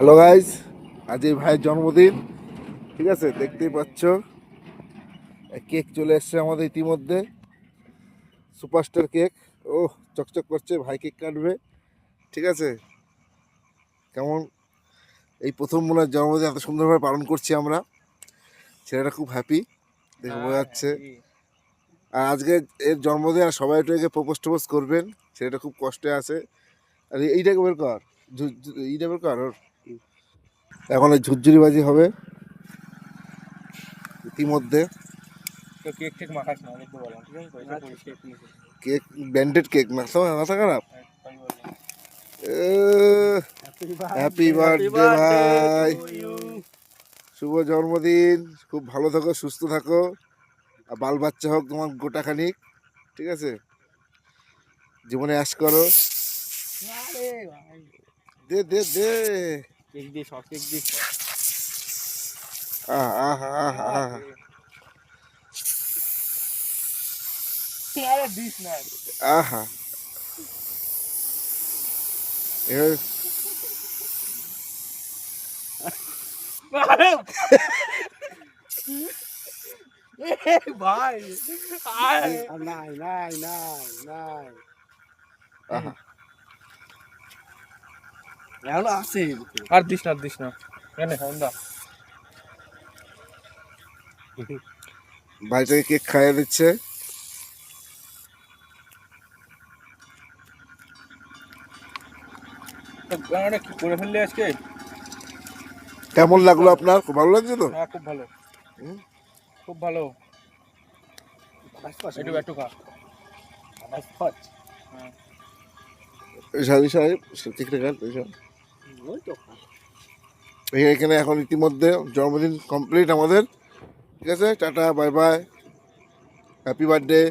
Hello guys, আজ এই ভাইয়ের জন্মদিন। ঠিক আছে, দেখতেই পাচ্ছ কেক চলে এসছে আমাদের ইতিমধ্যে। Superstar cake. ও চকচক করছে, ভাই কেক কাটবে। ঠিক আছে, কেমন এই প্রথম মনে হয় জন্মদিন এত সুন্দরভাবে পালন করছি আমরা। ছেলেটা খুব হ্যাপি, দেখে বোঝা যাচ্ছে। আর আজকে এর জন্মদিন, আর সবাই একটু একে প্রপোজ টোপোজ করবেন। ছেলেটা খুব কষ্টে আছে। আর এইটাকে বের কর, এইটা বের কর ওর। এখন এই ঝুরঝুরিবাজি হবে ইতিমধ্যে। তো কেক টেক মাখাস না, দেখতে বললাম ঠিক আছে, পয়সা পরিষ্কার কেক ব্যান্ডেড কেক না, সময় মাথা খারাপ। হ্যাপি বার্থডে ভাই, শুভ জন্মদিন। খুব ভালো থাকো, সুস্থ থাকো, আর বাল বাচ্চা হোক তোমার গোটা খানিক। ঠিক আছে, জীবনে অ্যাশ করো। দে দে দে। কেক দিয়ে সব কেক দিয়ে আহ আহ আহ আহ আরে দিস না আহা। এবার ভাই নাই নাই নাই নাই আহা। এখন আছে আর দিস না কেন হন্দা ভাইটাকে কেক খাইয়ে দিচ্ছে। গানটা কি করে ফেললি আজকে? কেমন লাগলো আপনার? খুব ভালো লাগছে তো? হ্যাঁ খুব ভালো, হুম? খুব ভালো। একটু একটু খা। সাহেব সাহেব কেকটা খান, এখানে এখন ইতিমধ্যে জন্মদিন কমপ্লিট আমাদের। ঠিক আছে, tata, bye bye, happy birthday.